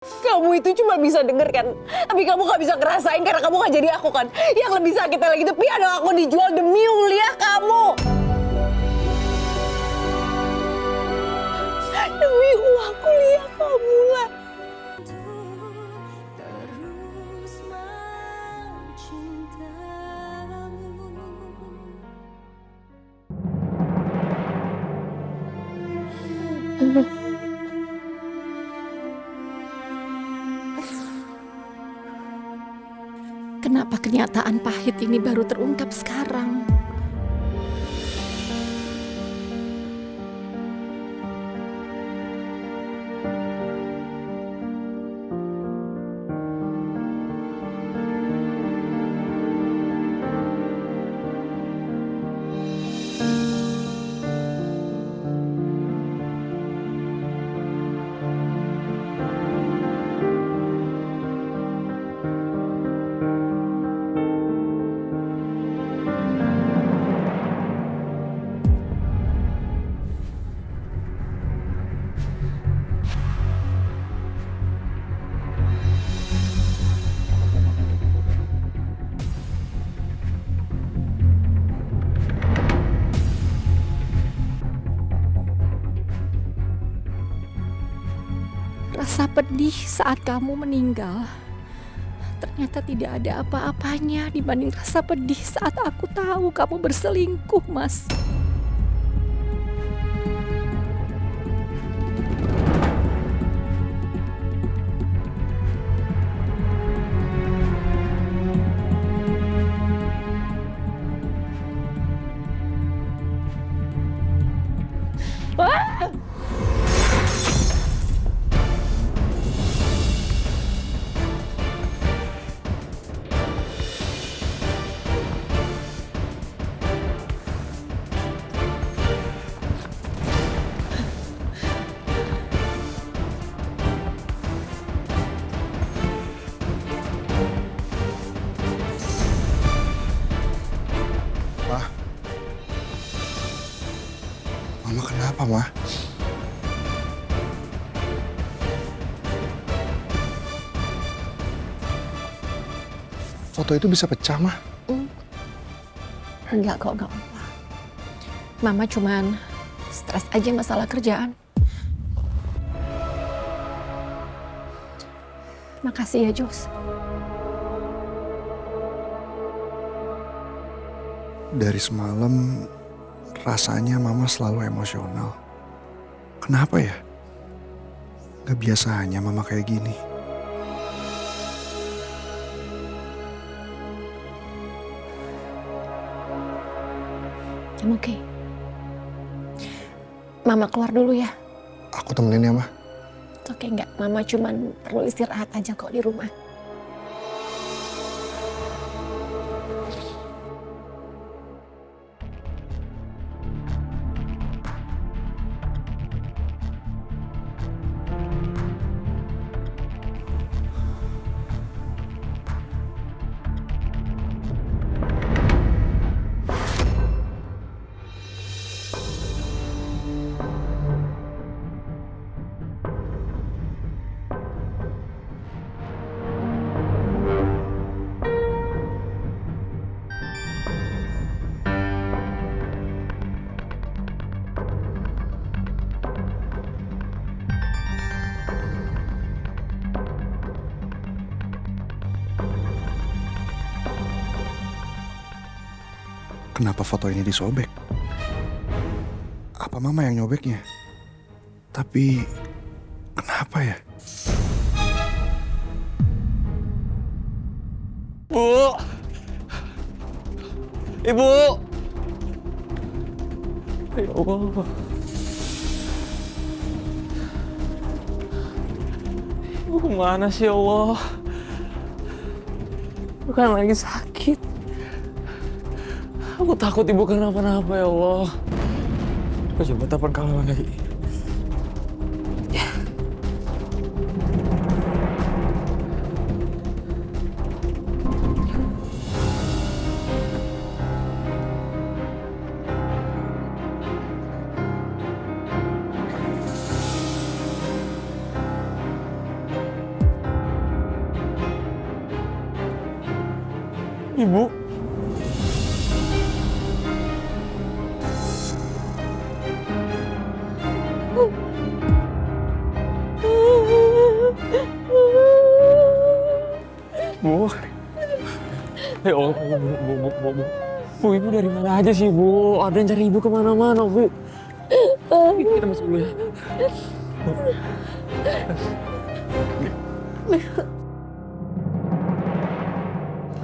Kamu itu cuma bisa denger kan, tapi kamu gak bisa ngerasain karena kamu gak jadi aku kan. Yang lebih sakit lagi itu piano aku dijual demi kuliah kamu. Demi uang kuliah kamu lah. Kenapa kenyataan pahit ini baru terungkap sekarang? Rasa pedih saat kamu meninggal ternyata tidak ada apa-apanya dibanding rasa pedih saat aku tahu kamu berselingkuh, Mas. Wah! Ma, Mama kenapa, Ma? Foto itu bisa pecah, Ma? Enggak kok, enggak apa-apa. Mama cuman stres aja masalah kerjaan. Makasih ya, Jos. Dari semalam, rasanya Mama selalu emosional. Kenapa ya? Gak biasanya Mama kayak gini. I'm okay. Mama keluar dulu ya. Aku temenin ya, Ma. Oke, enggak. Mama cuman perlu istirahat aja kok di rumah. Kenapa foto ini disobek? Apa Mama yang nyobeknya? Tapi kenapa ya? Bu! Ibu! Ya Allah. Ibu kemana sih, ya Allah? Bukan lagi sakit. Aku takut ibu kenapa-napa, ya Allah. Aku coba telepon kalau lagi. Ibu. Bu. Ya Allah, Bu, ibu dari mana aja sih, Bu? Ada yang cari ibu kemana-mana, Bu. Kita masuk dulu ya.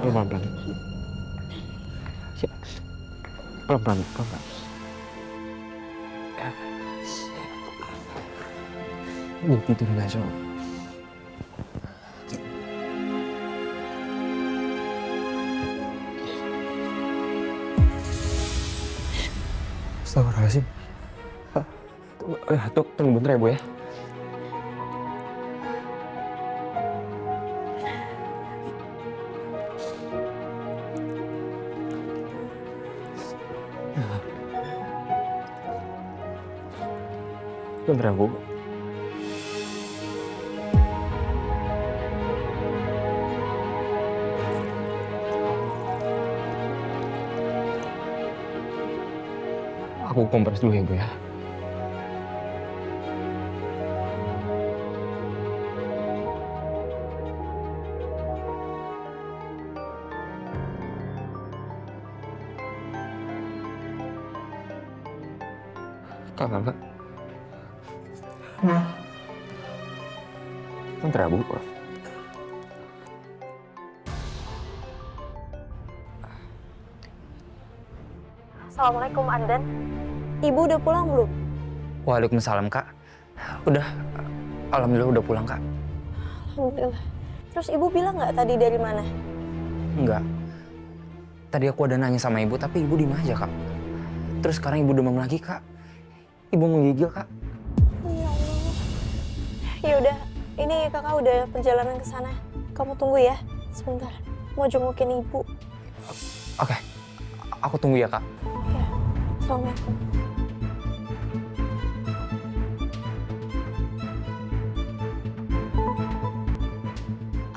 Pelan-pelan. Pelan-pelan, pelan-pelan. Ini tidur aja. Astagfirullahaladzim. Tunggu bentar ya, Bu ya. Bentar ya, Bu. Aku kompres dulu ya, Bu ya. Kakak. Bentar ya, Bu. Assalamualaikum, Andan. Ibu udah pulang belum? Waalaikumsalam, Kak. Udah, alhamdulillah udah pulang, Kak. Alhamdulillah. Terus ibu bilang nggak tadi dari mana? Enggak. Tadi aku ada nanya sama ibu, tapi ibu diem aja, Kak. Terus sekarang ibu demam lagi, Kak. Ibu menggigil, Kak. Ya Allah. Ya udah, ini kakak udah perjalanan ke sana. Kamu tunggu ya, sebentar. Mau jengukin ibu. Oke, aku tunggu ya, Kak. Ya, assalamualaikum.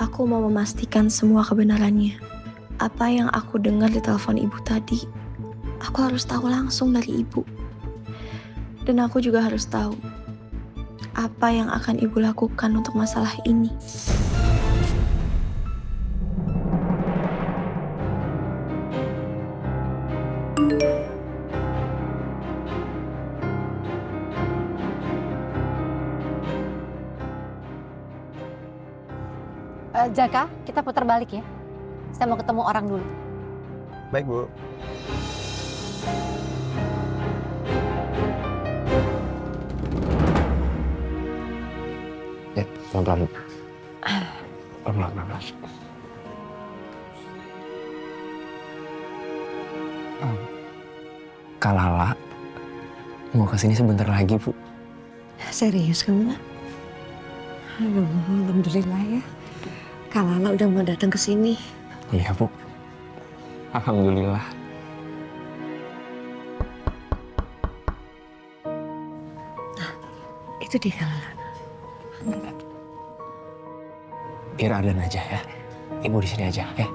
Aku mau memastikan semua kebenarannya. Apa yang aku dengar di telepon ibu tadi, aku harus tahu langsung dari ibu. Dan aku juga harus tahu apa yang akan ibu lakukan untuk masalah ini. Jaka, kita putar balik ya. Saya mau ketemu orang dulu. Baik, Bu. Ya, pelan-pelan. Pelan-pelan. Kak Lala mau kesini sebentar lagi, Bu. Serius kamu, Nak? Aduh, alhamdulillah ya. Kak Lala udah mau datang ke sini. Iya, Bu. Alhamdulillah. Itu dia Kak Lala. Biar Adan aja ya. Ibu di sini aja, ya.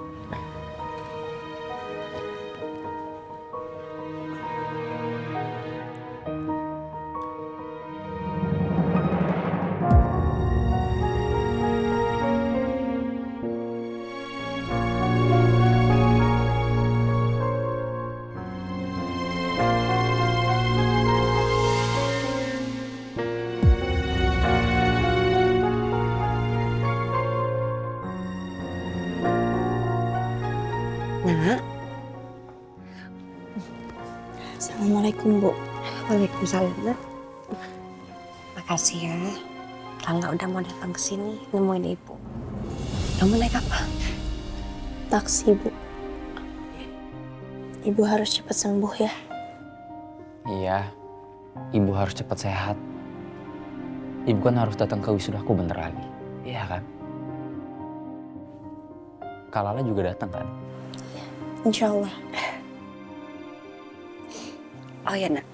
Nak, Assalamualaikum, Bu. waalaikumsalam, Nak. Makasih ya. Lala udah mau datang ke sini nemuin ibu. Kamu naik apa? Taksi, Bu. Ibu harus cepat sembuh ya. Iya. Ibu harus cepat sehat. Ibu kan harus datang ke wisudaku bentar lagi. Iya kan? Kak Lala juga datang kan? Insya Allah. Oh ya, Nak.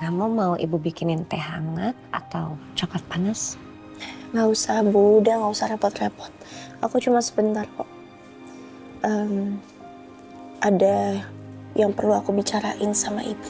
Kamu mau ibu bikinin teh hangat atau coklat panas? Nggak usah, Bu. Udah nggak usah repot-repot. Aku cuma sebentar kok. ada yang perlu aku bicarain sama ibu.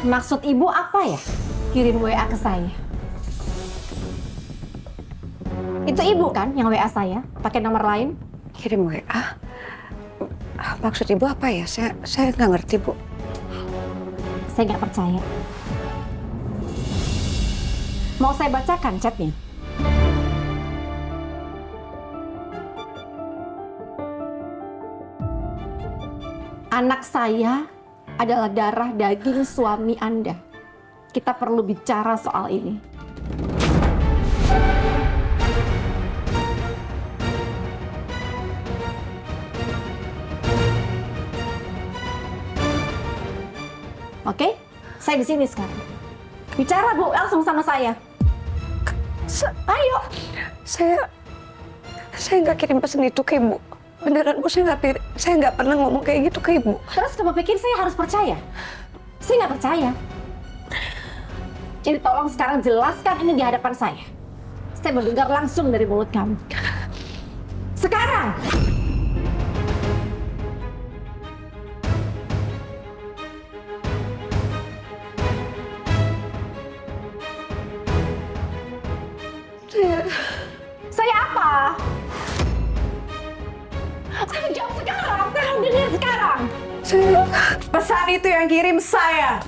Maksud ibu apa ya? Kirim WA ke saya. Itu ibu kan yang WA saya pakai nomor lain? Kirim WA? Maksud ibu apa ya? Saya nggak ngerti, Bu. Saya nggak percaya. Mau saya bacakan chatnya? Anak saya adalah darah daging suami Anda. Kita perlu bicara soal ini. Oke? Saya di sini sekarang. Bicara, Bu, langsung sama saya. Ayo. Saya nggak kirim pesan itu ke ibu. Beneran, Bu, saya nggak pernah ngomong kayak gitu ke ibu. Terus kamu pikir saya harus percaya? Saya nggak percaya. Jadi tolong sekarang jelaskan ini di hadapan saya. Saya mau dengar langsung dari mulut kamu. Sekarang! Saya apa? Saya jawab sekarang, saya mau dengar sekarang. Pesan itu yang kirim saya.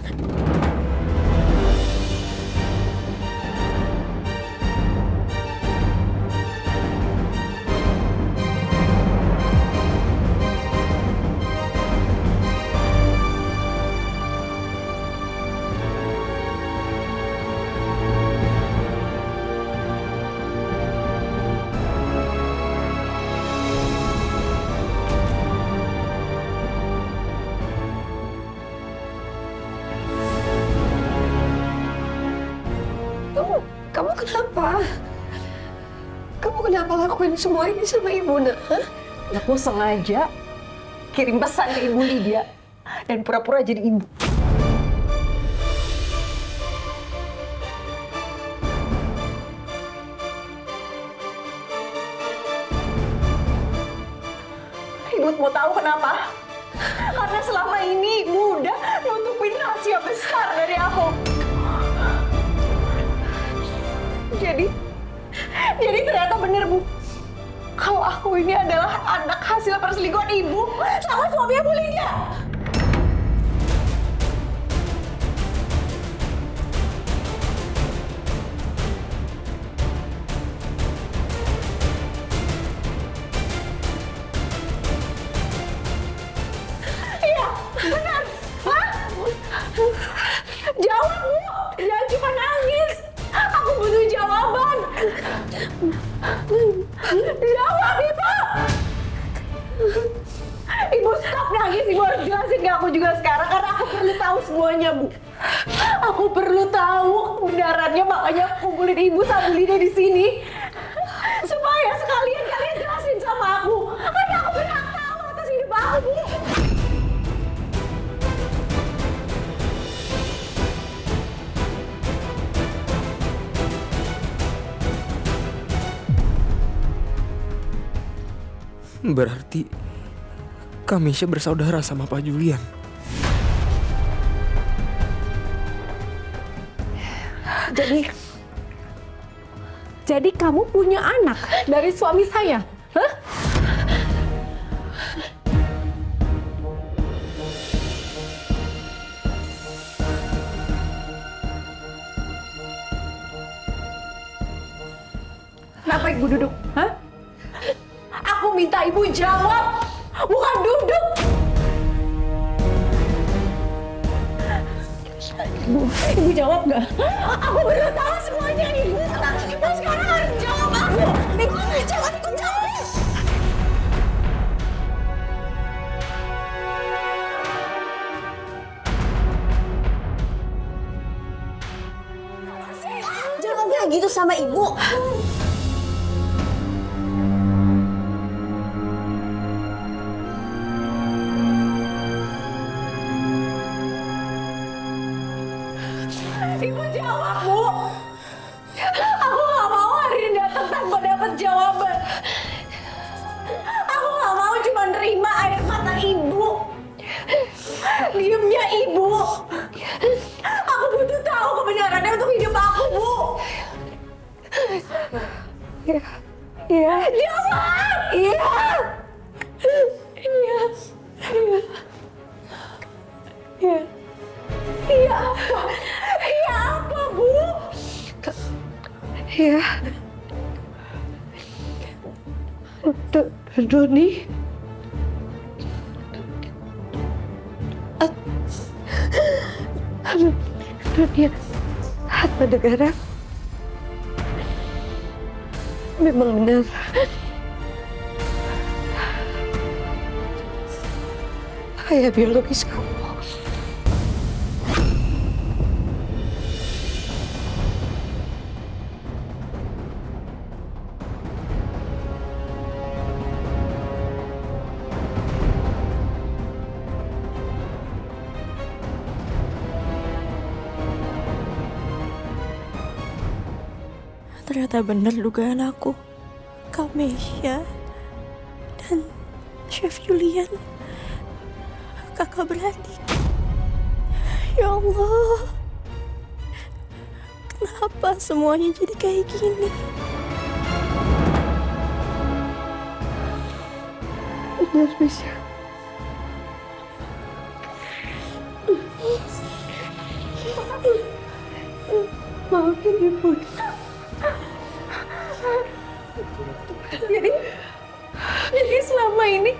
Kamu kenapa? Kamu kenapa lakuin semua ini sama ibu, Nak? Aku sengaja kirim pesan ke Ibu Lydia dan pura-pura jadi ibu. Ibu mau tahu kenapa? Karena selama ini Ibu udah nutupin rahasia besar dari aku. Jadi ternyata bener, Bu. Kalau aku ini adalah anak hasil perselingkuhan Ibu sama suaminya Bu Lydia. Iya, benar. Hah? Jawab, Bu. Jangan cuma nangis. Aku butuh jawaban. Jawab, Ibu. Ibu stop nangis. Ibu harus jelasin ke aku juga sekarang karena aku perlu tahu semuanya, Bu. Aku perlu tahu kebenarannya, makanya aku kumpulin Ibu sama Lydia di sini supaya Berarti Kamisya bersaudara sama Pak Julian. Jadi kamu punya anak dari suami saya? Hah? Kenapa ibu duduk? Hah? Aku minta ibu jawab, bukan duduk. Ibu jawab nggak? Aku belum tahu semuanya, ibu. Ibu sekarang harus jawab aku. Ibu jangan ikut campur. Jangan ngomong kayak gitu sama ibu. Ibu jawab, Bu. Aku nggak mau hari ini datang tanpa dapat jawaban. Aku nggak mau cuma nerima air mata ibu. Diamnya ibu. Aku butuh tahu kebenarannya untuk hidup aku, Bu. Iya. Jawab. Iya. Iya. Iya. Iya apa? Iya apa, Bu? Ya. Doni. Dunia Atma Negara memang benar. Ayah biologis kamu. Ternyata benar dugaan aku. Kamisya dan Chef Julian kakak beradik. Ya Allah, kenapa semuanya jadi kayak gini? Benar bisa. Maafin ibu. Jadi selama ini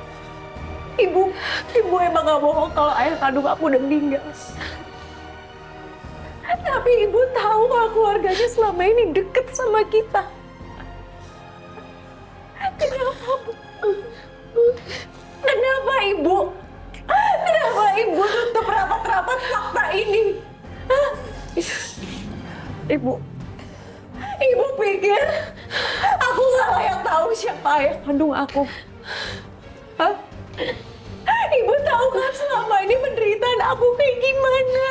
ibu emang gak bohong kalau ayah kandung aku udah meninggal. Tapi ibu tahu kalau keluarganya selama ini deket sama kita. Kenapa, Bu? Kenapa ibu? Kenapa ibu tutup rapat-rapat fakta ini? Hah? Ibu pikir aku gak layak tahu siapa ayah kandung aku? Hah? Ibu tahu kan selama ini penderitaan aku kayak gimana?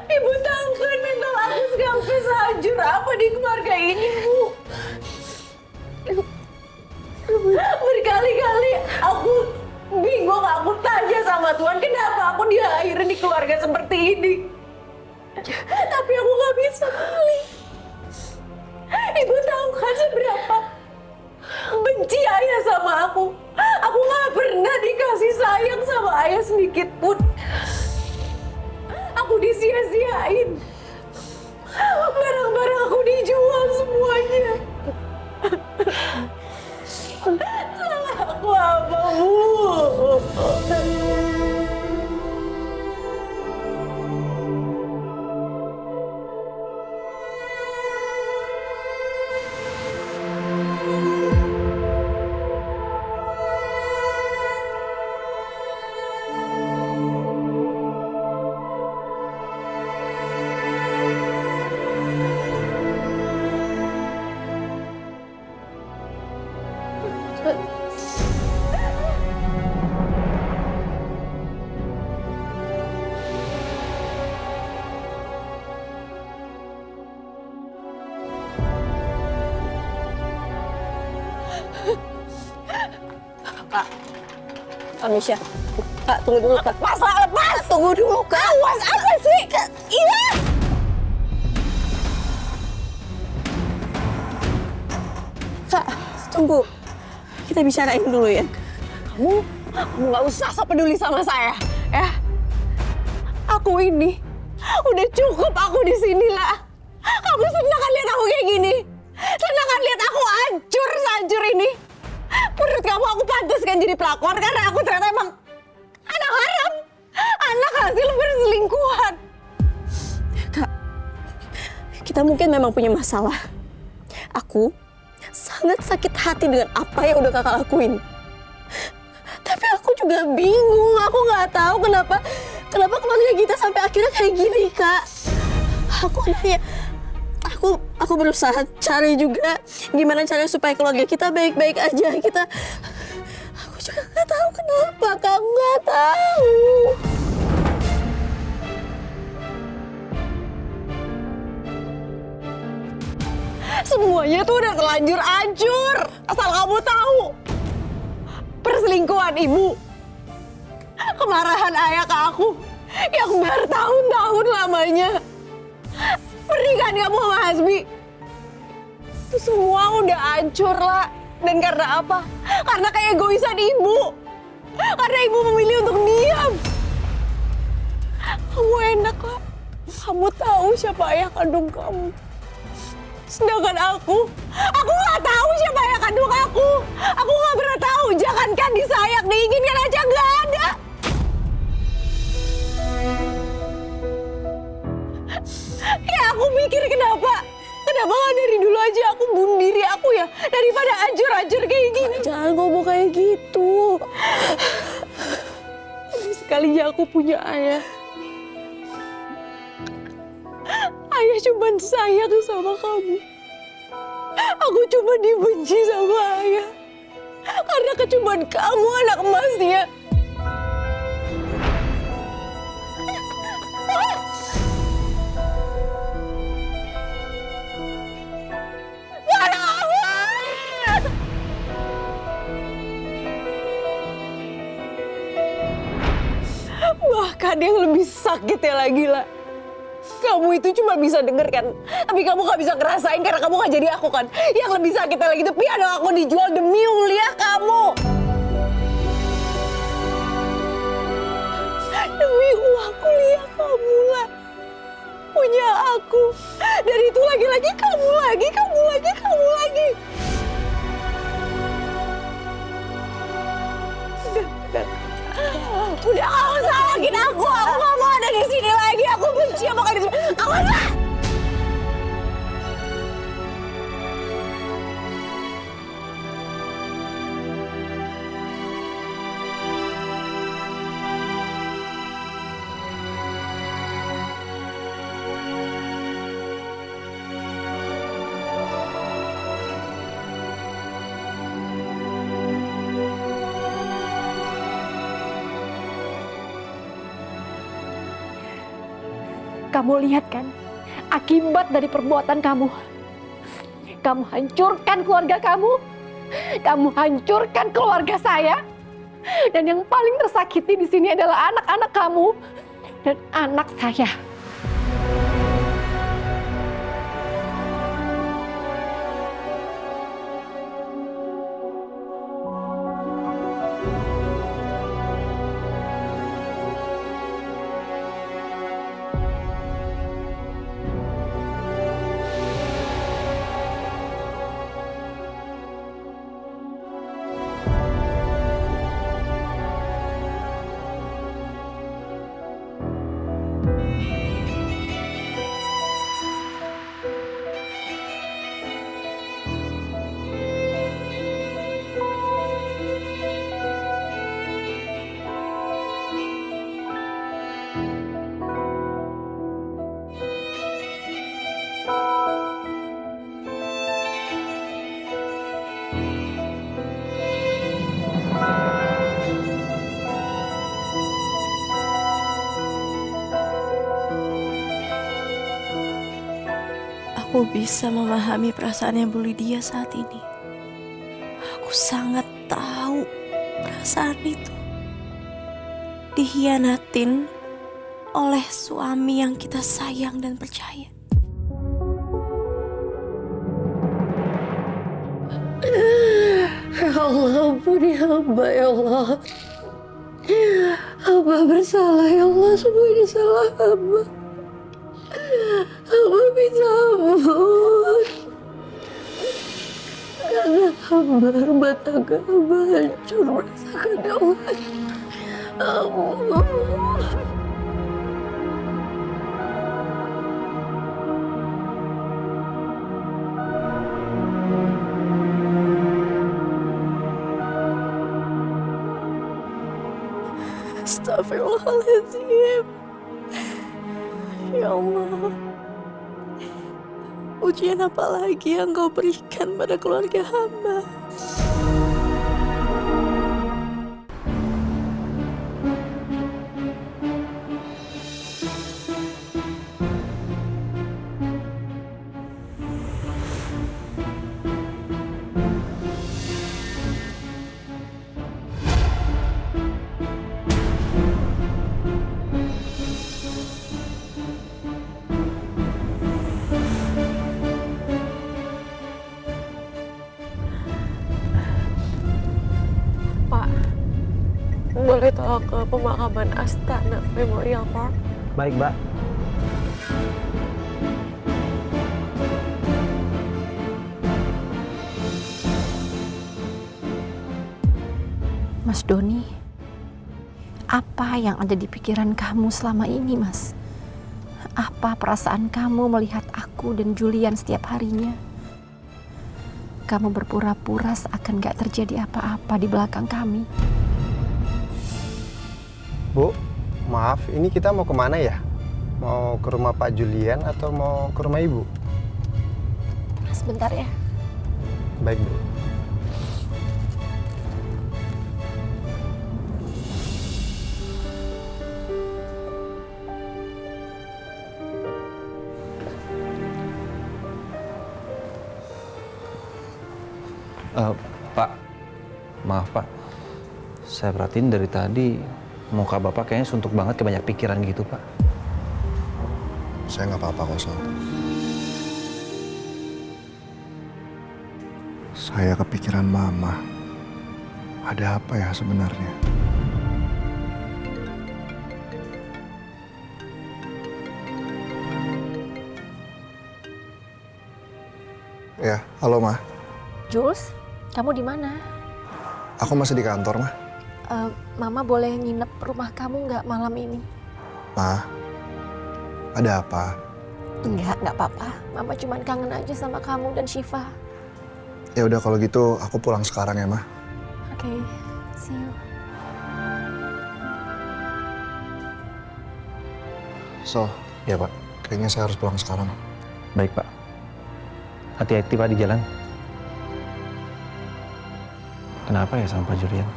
Ibu tahu kan mental aku sampai sehancur apa di keluarga ini, Bu? Berkali-kali aku bingung, aku tanya sama Tuhan kenapa aku dilahirin di keluarga seperti ini. Tapi aku gak bisa pilih. Ibu tahu kan seberapa benci ayah sama aku. Aku gak pernah dikasih sayang sama ayah sedikit pun. Aku disia-siain. Barang-barang aku dijual semuanya. Salah aku apa, Bu? Kak. Misha. Kak, tunggu dulu, Kak. Lepas! Tunggu dulu, Kak. Awas, apa sih? Kak, iya! Kak, tunggu. Kita bicarain dulu ya. Kamu nggak usah so peduli sama saya, ya. Aku ini udah cukup aku di sini lah. Kamu senang kan lihat aku kayak gini? Senang kan lihat aku hancur ini? Menurut kamu aku pantas kan jadi pelakor karena aku ternyata emang anak haram, anak hasil perselingkuhan. Kak, kita mungkin memang punya masalah. Aku sangat sakit hati dengan apa yang udah kakak lakuin. Tapi aku juga bingung, aku nggak tahu kenapa keluarga kita sampai akhirnya kayak gini, Kak. Aku berusaha cari juga gimana cara supaya keluarga kita baik-baik aja. Aku juga nggak tahu kenapa, Kak, nggak tahu. Semuanya tuh udah terlanjur hancur. Asal kamu tahu. Perselingkuhan ibu. Kemarahan ayah ke aku yang bertahun-tahun lamanya. Pernikahan kamu sama Hasbi. Itu semua udah hancur lah. Dan karena apa? Karena keegoisan ibu. Karena ibu memilih untuk diam. Kamu enak lah. Kamu tahu siapa ayah kandung kamu. Sedangkan aku nggak tahu siapa ayah kandung aku. Aku nggak pernah tahu. Jangankan disayang, diinginkan aja nggak ada. Ya aku mikir kenapa nggak dari dulu aja aku bunuh diri aku ya daripada hancur-hancur kayak gini. Jangan ngomong kayak gitu. Sekalinya aku punya ayah. Ayah cuma sayang sama kamu. Aku cuma dibenci sama ayah. Karena kecuman kamu anak emasnya. Bahkan yang lebih sakitnya lagi lah. Kamu itu cuma bisa denger kan, tapi kamu gak bisa ngerasain karena kamu gak jadi aku kan. Yang lebih sakitnya lagi itu piano aku dijual demi kuliah kamu. Demi uang kuliah kamu lah. Punya aku. Dan itu lagi-lagi kamu lagi. Udah gak usah salahin aku gak mau ada di sini lagi. Aku benci sama kalian semua. Aku usah. Kamu lihat kan, akibat dari perbuatan kamu. Kamu hancurkan keluarga kamu. Kamu hancurkan keluarga saya. Dan yang paling tersakiti di sini adalah anak-anak kamu dan anak saya. Aku bisa memahami perasaannya Bu Lydia saat ini. Aku sangat tahu perasaan itu. Dikhianatin oleh suami yang kita sayang dan percaya. Ya Allah, ampuni hamba ya Allah. Hamba bersalah ya Allah, semua ini salah hamba. Hamba minta ampun. Karena hamba rumah tangga hamba hancur merasakan ya Allah. Allah. Astagfirullahaladzim. Ya Allah. Ujian apa lagi yang kau berikan pada keluarga hamba? Boleh tolong ke pemakaman Astana Memorial Park? Baik, Mbak. Mas Doni, apa yang ada di pikiran kamu selama ini, Mas? Apa perasaan kamu melihat aku dan Julian setiap harinya? Kamu berpura-pura seakan gak terjadi apa-apa di belakang kami. Bu, maaf, ini kita mau kemana ya? Mau ke rumah Pak Julian atau mau ke rumah Ibu? Sebentar ya. Baik, Bu. Pak, maaf Pak. Saya perhatiin dari tadi muka Bapak kayaknya suntuk banget, kayak banyak pikiran gitu, Pak. Saya nggak apa-apa kok, Sal. Saya kepikiran Mama. Ada apa ya sebenarnya? Ya, halo Ma. Jules, kamu di mana? Aku masih di kantor, Ma. Mama boleh nginep rumah kamu nggak malam ini? Ma, ada apa? Nggak apa-apa. Mama cuma kangen aja sama kamu dan Syifa. Ya udah kalau gitu aku pulang sekarang ya, Ma. Oke, see you. So, Ya, Pak. kayaknya saya harus pulang sekarang. Baik, Pak. Hati-hati, Pak, di jalan. Kenapa ya sama Pak Julian?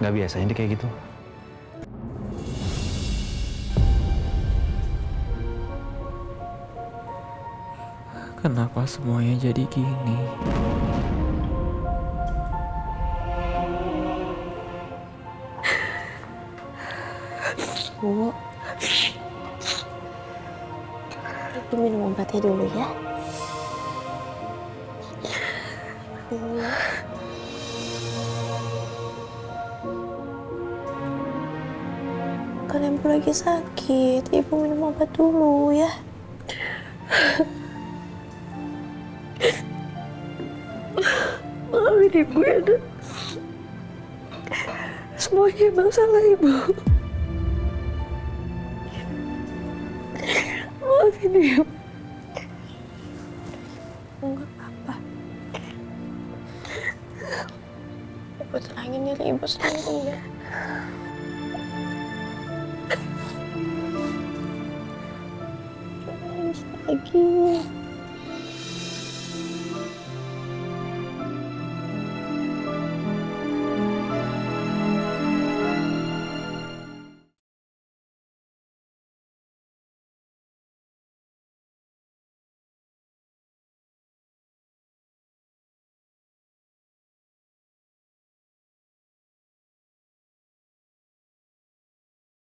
Nggak biasanya dia kayak gitu. Kenapa semuanya jadi gini? Bu, Ibu minum obatnya dulu ya. Kan Ibu lagi sakit, Ibu minum obat dulu ya. Maafin Ibu ya, Dok. Semuanya emang salah Ibu. Maafin Ibu. Enggak apa-apa. Ibu tenangin diri Ibu sendiri ya. Jangan nangis lagi.